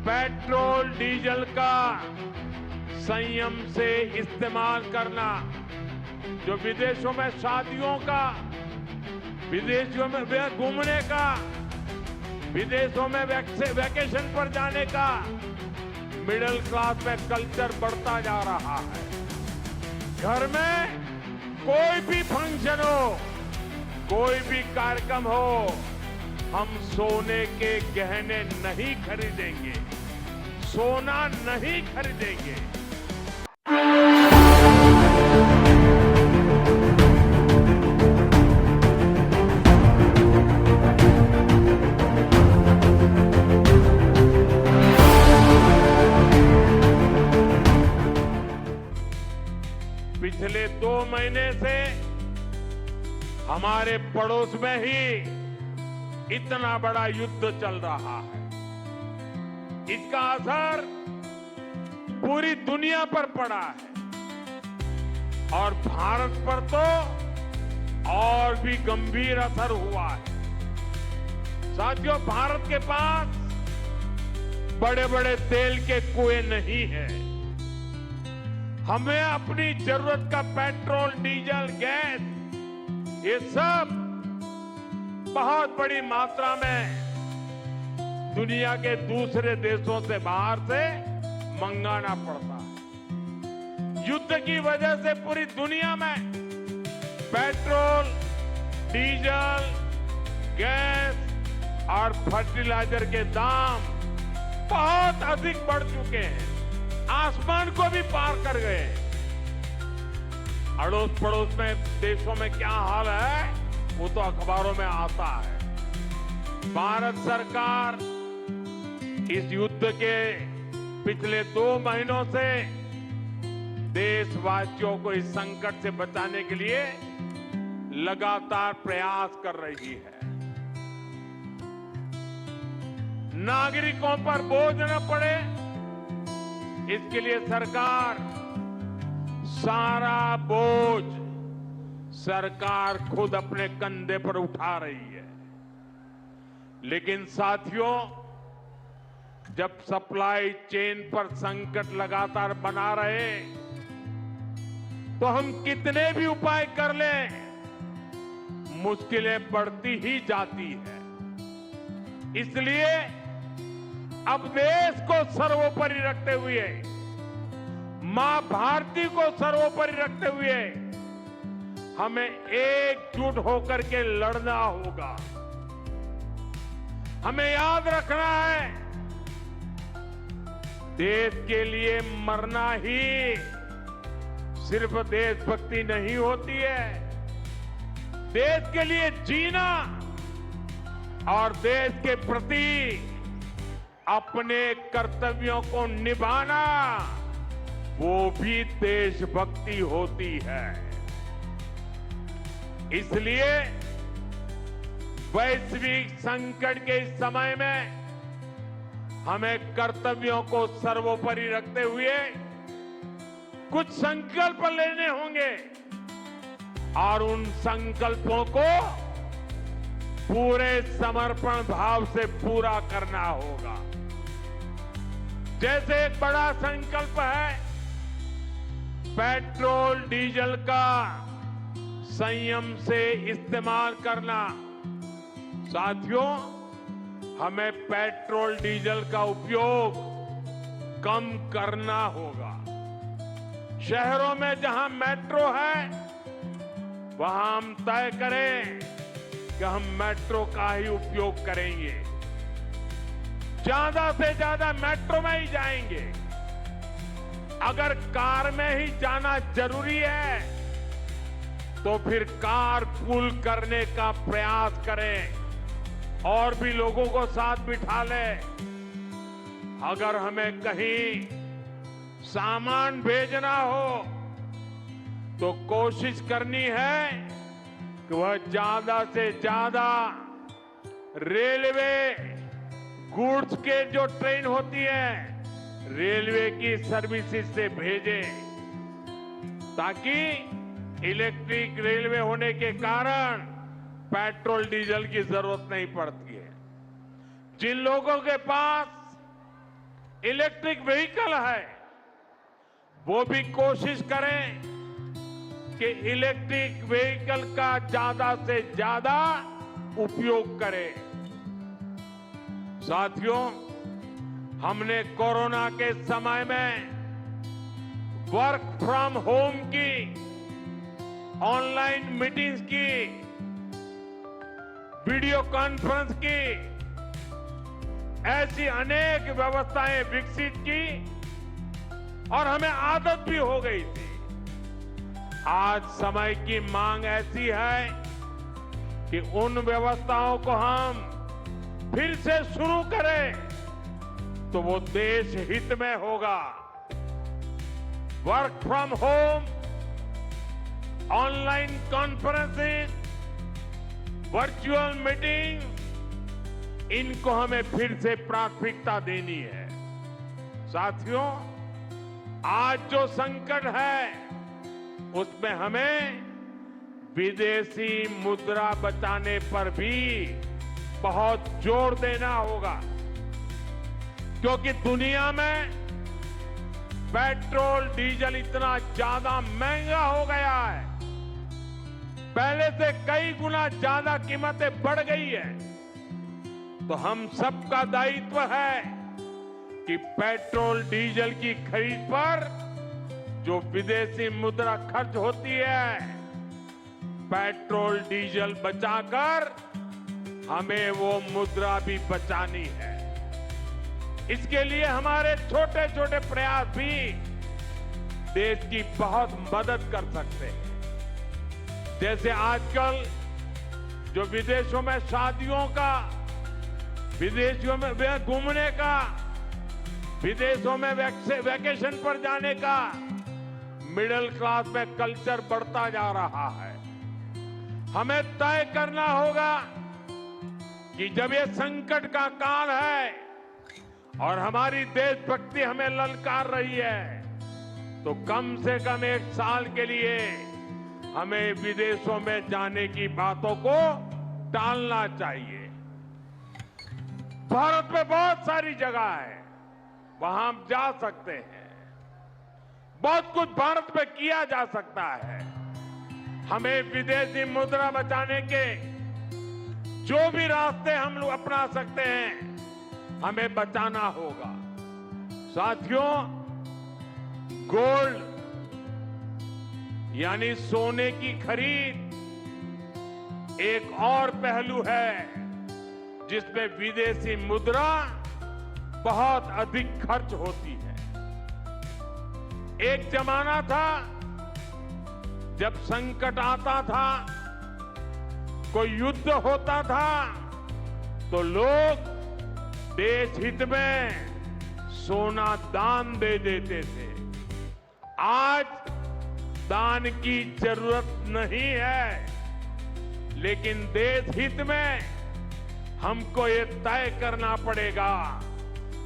Petrol diesel का संयम से इस्तेमाल करना, जो विदेशों में शादियों का, विदेशों में घूमने का, विदेशों में वैकेशन पर जाने का मिडिल क्लास में कल्चर बढ़ता जा रहा है। घर में कोई भी फंक्शन हो, कोई भी कार्यक्रम हो, हम सोने के गहने नहीं खरीदेंगे, सोना नहीं खरीदेंगे। पिछले 2 महीने से हमारे पड़ोस में ही इतना बड़ा युद्ध चल रहा है। इसका असर पूरी दुनिया पर पड़ा है और भारत पर तो और भी गंभीर असर हुआ है। साथियों, भारत के पास बड़े बड़े तेल के कुएं नहीं है। हमें अपनी जरूरत का पेट्रोल, डीजल, गैस, ये सब बहुत बड़ी मात्रा में दुनिया के दूसरे देशों से, बाहर से मंगाना पड़ता है। युद्ध की वजह से पूरी दुनिया में पेट्रोल, डीजल, गैस और फर्टिलाइजर के दाम बहुत अधिक बढ़ चुके हैं, आसमान को भी पार कर गए। अड़ोस पड़ोस में देशों में क्या हाल है वो तो अखबारों में आता है। भारत सरकार इस युद्ध के पिछले 2 महीनों से देशवासियों को इस संकट से बचाने के लिए लगातार प्रयास कर रही है। नागरिकों पर बोझ न पड़े, इसके लिए सरकार सारा बोझ सरकार खुद अपने कंधे पर उठा रही है। लेकिन साथियों, जब सप्लाई चेन पर संकट लगातार बना रहे तो हम कितने भी उपाय कर लें, मुश्किलें बढ़ती ही जाती है। इसलिए अब देश को सर्वोपरि रखते हुए, मां भारती को सर्वोपरि रखते हुए हमें एकजुट होकर के लड़ना होगा। हमें याद रखना है, देश के लिए मरना ही सिर्फ देशभक्ति नहीं होती है। देश के लिए जीना और देश के प्रति अपने कर्तव्यों को निभाना, वो भी देशभक्ति होती है। इसलिए वैश्विक संकट के इस समय में हमें कर्तव्यों को सर्वोपरि रखते हुए कुछ संकल्प लेने होंगे और उन संकल्पों को पूरे समर्पण भाव से पूरा करना होगा। जैसे एक बड़ा संकल्प है पेट्रोल डीजल का संयम से इस्तेमाल करना। साथियों, हमें पेट्रोल डीजल का उपयोग कम करना होगा। शहरों में जहां मेट्रो है वहां हम तय करें कि हम मेट्रो का ही उपयोग करेंगे, ज्यादा से ज्यादा मेट्रो में ही जाएंगे। अगर कार में ही जाना जरूरी है तो फिर कार पूल करने का प्रयास करें और भी लोगों को साथ बिठा लें। अगर हमें कहीं सामान भेजना हो तो कोशिश करनी है कि वह ज्यादा से ज्यादा रेलवे गुड्स के जो ट्रेन होती है, रेलवे की सर्विसेज से भेजें, ताकि इलेक्ट्रिक रेलवे होने के कारण पेट्रोल डीजल की जरूरत नहीं पड़ती है। जिन लोगों के पास इलेक्ट्रिक व्हीकल है, वो भी कोशिश करें कि इलेक्ट्रिक व्हीकल का ज्यादा से ज्यादा उपयोग करें। साथियों, हमने कोरोना के समय में वर्क फ्रॉम होम की, ऑनलाइन मीटिंग्स की, वीडियो कॉन्फ्रेंस की, ऐसी अनेक व्यवस्थाएं विकसित की और हमें आदत भी हो गई थी। आज समय की मांग ऐसी है कि उन व्यवस्थाओं को हम फिर से शुरू करें तो वो देश हित में होगा। Work from home, online conferencing, virtual meeting, इनको हमें फिर से प्राथमिकता देनी है। साथियों, आज जो संकट है उसमें हमें विदेशी मुद्रा बचाने पर भी बहुत जोर देना होगा, क्योंकि दुनिया में पेट्रोल डीजल इतना ज्यादा महंगा हो गया है, पहले से कई गुना ज्यादा कीमतें बढ़ गई है। तो हम सबका दायित्व है कि पेट्रोल डीजल की खरीद पर जो विदेशी मुद्रा खर्च होती है, पेट्रोल डीजल बचाकर हमें वो मुद्रा भी बचानी है। इसके लिए हमारे छोटे छोटे प्रयास भी देश की बहुत मदद कर सकते हैं। जैसे आजकल जो विदेशों में शादियों का, विदेशों में घूमने का, विदेशों में वैकेशन पर जाने का मिडिल क्लास में कल्चर बढ़ता जा रहा है। हमें तय करना होगा कि जब ये संकट का काल है और हमारी देशभक्ति हमें ललकार रही है, तो कम से कम 1 साल के लिए हमें विदेशों में जाने की बातों को टालना चाहिए। भारत में बहुत सारी जगह है, वहां हम जा सकते हैं। बहुत कुछ भारत में किया जा सकता है। हमें विदेशी मुद्रा बचाने के जो भी रास्ते हम लोग अपना सकते हैं, हमें बचाना होगा। साथियों, गोल्ड यानी सोने की खरीद एक और पहलू है जिसमें विदेशी मुद्रा बहुत अधिक खर्च होती है। एक जमाना था जब संकट आता था, कोई युद्ध होता था, तो लोग देश हित में सोना दान दे देते थे। आज दान की जरूरत नहीं है, लेकिन देश हित में हमको ये तय करना पड़ेगा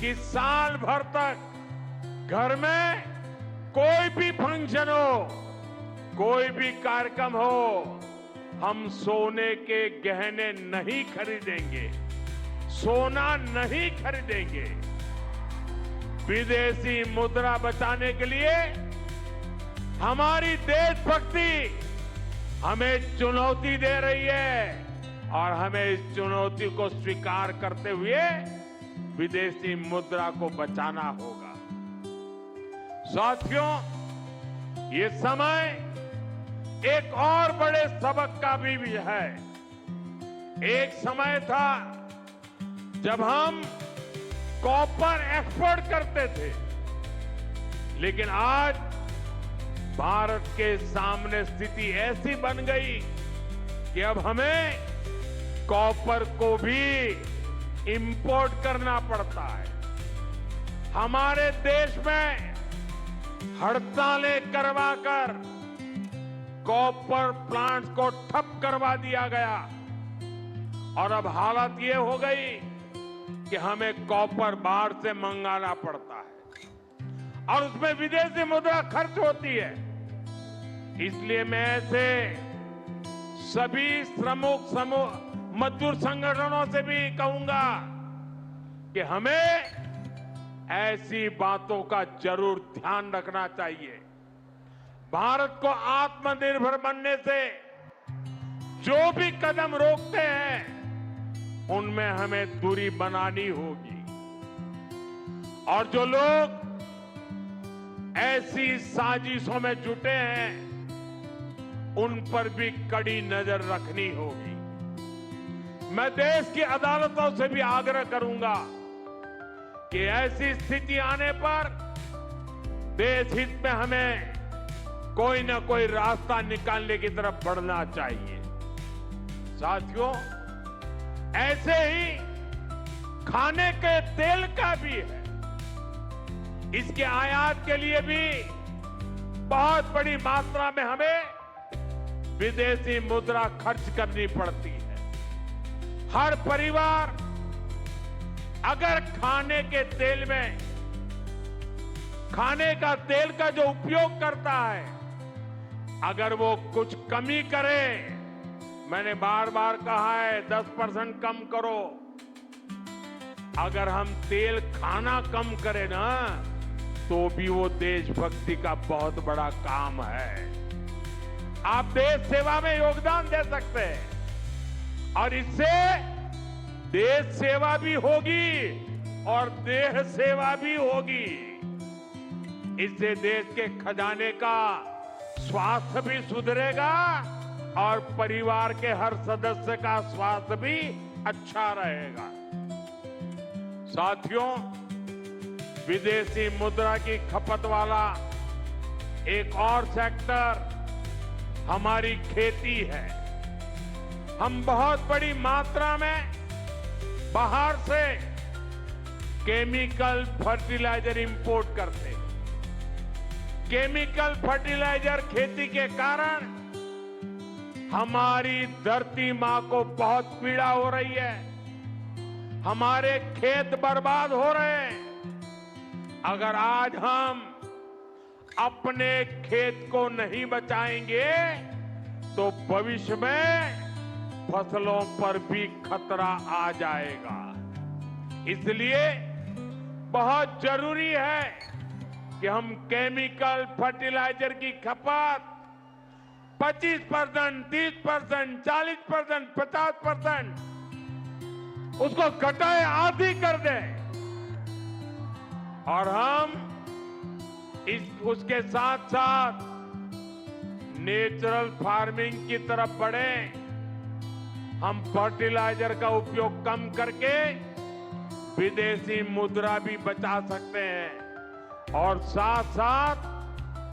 कि साल भर तक घर में कोई भी फंक्शन हो, कोई भी कार्यक्रम हो, हम सोने के गहने नहीं खरीदेंगे, सोना नहीं खरीदेंगे। विदेशी मुद्रा बचाने के लिए हमारी देशभक्ति हमें चुनौती दे रही है और हमें इस चुनौती को स्वीकार करते हुए विदेशी मुद्रा को बचाना होगा। साथियों, ये समय एक और बड़े सबक का भी है। एक समय था जब हम कॉपर एक्सपोर्ट करते थे, लेकिन आज भारत के सामने स्थिति ऐसी बन गई कि अब हमें कॉपर को भी इंपोर्ट करना पड़ता है। हमारे देश में हड़तालें करवाकर कॉपर प्लांट्स को ठप करवा दिया गया और अब हालत ये हो गई कि हमें कॉपर बाहर से मंगाना पड़ता है और उसमें विदेशी मुद्रा खर्च होती है। इसलिए मैं ऐसे सभी श्रमिक समूह मजदूर संगठनों से भी कहूंगा कि हमें ऐसी बातों का जरूर ध्यान रखना चाहिए। भारत को आत्मनिर्भर बनने से जो भी कदम रोकते हैं उनमें हमें दूरी बनानी होगी और जो लोग ऐसी साजिशों में जुटे हैं उन पर भी कड़ी नजर रखनी होगी। मैं देश की अदालतों से भी आग्रह करूंगा कि ऐसी स्थिति आने पर देश हित में हमें कोई ना कोई रास्ता निकालने की तरफ बढ़ना चाहिए। साथियों, ऐसे ही खाने के तेल का भी है। इसके आयात के लिए भी बहुत बड़ी मात्रा में हमें विदेशी मुद्रा खर्च करनी पड़ती है। हर परिवार अगर खाने के तेल में खाने का तेल का जो उपयोग करता है अगर वो कुछ कमी करे, मैंने बार बार कहा है 10% कम करो। अगर हम तेल खाना कम करें ना तो भी वो देशभक्ति का बहुत बड़ा काम है। आप देश सेवा में योगदान दे सकते हैं और इससे देश सेवा भी होगी और देह सेवा भी होगी। इससे देश के खजाने का स्वास्थ्य भी सुधरेगा और परिवार के हर सदस्य का स्वास्थ्य भी अच्छा रहेगा। साथियों, विदेशी मुद्रा की खपत वाला एक और सेक्टर हमारी खेती है। हम बहुत बड़ी मात्रा में बाहर से केमिकल फर्टिलाइजर इंपोर्ट करते हैं। केमिकल फर्टिलाइजर खेती के कारण हमारी धरती मां को बहुत पीड़ा हो रही है। हमारे खेत बर्बाद हो रहे हैं। अगर आज हम अपने खेत को नहीं बचाएंगे तो भविष्य में फसलों पर भी खतरा आ जाएगा। इसलिए बहुत जरूरी है कि हम केमिकल फर्टिलाइजर की खपत 25%, 30%, 40%, 50% उसको घटाए आधी कर दें और हम उसके साथ साथ नेचुरल फार्मिंग की तरफ बढ़े। हम फर्टिलाइजर का उपयोग कम करके विदेशी मुद्रा भी बचा सकते हैं और साथ साथ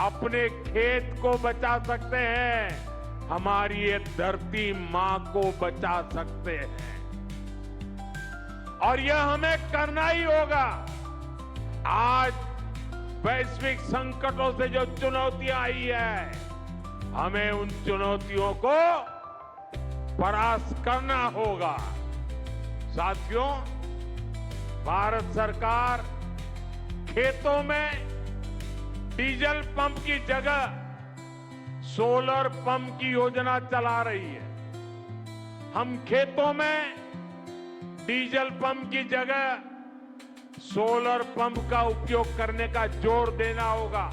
अपने खेत को बचा सकते हैं। हमारी ये धरती मां को बचा सकते हैं और यह हमें करना ही होगा। आज वैश्विक संकटों से जो चुनौतियां आई है हमें उन चुनौतियों को परास्त करना होगा। साथियों, भारत सरकार खेतों में डीजल पंप की जगह सोलर पंप की योजना चला रही है। हम खेतों में डीजल पंप की जगह सोलर पंप का उपयोग करने का जोर देना होगा।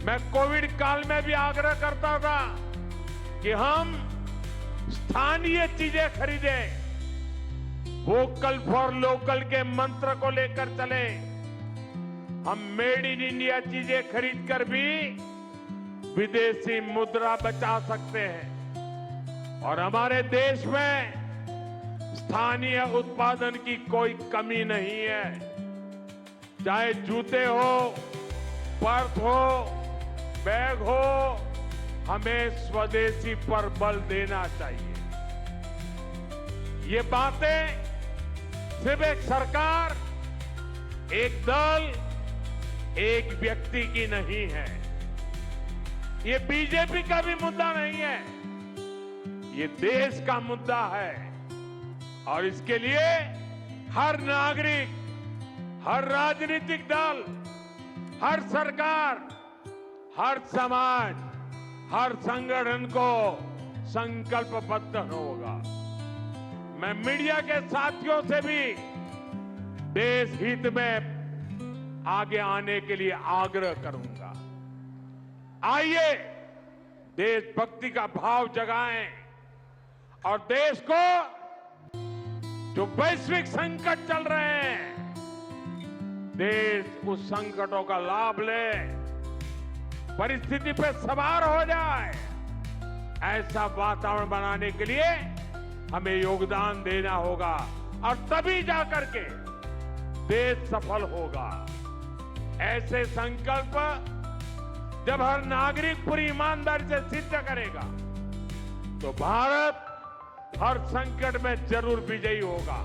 मैं कोविड काल में भी आग्रह करता था कि हम स्थानीय चीजें खरीदें, वोकल फॉर लोकल के मंत्र को लेकर चले। हम मेड इन इंडिया चीजें खरीदकर भी विदेशी मुद्रा बचा सकते हैं और हमारे देश में स्थानीय उत्पादन की कोई कमी नहीं है। चाहे जूते हो, पर्स हो, बैग हो, हमें स्वदेशी पर बल देना चाहिए। ये बातें सिर्फ एक सरकार, एक दल, एक व्यक्ति की नहीं है। ये बीजेपी का भी मुद्दा नहीं है, ये देश का मुद्दा है और इसके लिए हर नागरिक, हर राजनीतिक दल, हर सरकार, हर समाज, हर संगठन को संकल्पबद्ध होगा। मैं मीडिया के साथियों से भी देश हित में आगे आने के लिए आग्रह करूंगा। आइए देशभक्ति का भाव जगाएं और देश को जो वैश्विक संकट चल रहे हैं, देश उस संकटों का लाभ ले, परिस्थिति पे सवार हो जाए। ऐसा वातावरण बनाने के लिए हमें योगदान देना होगा और तभी जाकर के देश सफल होगा। ऐसे संकल्प जब हर नागरिक पूरी ईमानदारी से सिद्ध करेगा तो भारत हर संकट में जरूर विजयी होगा।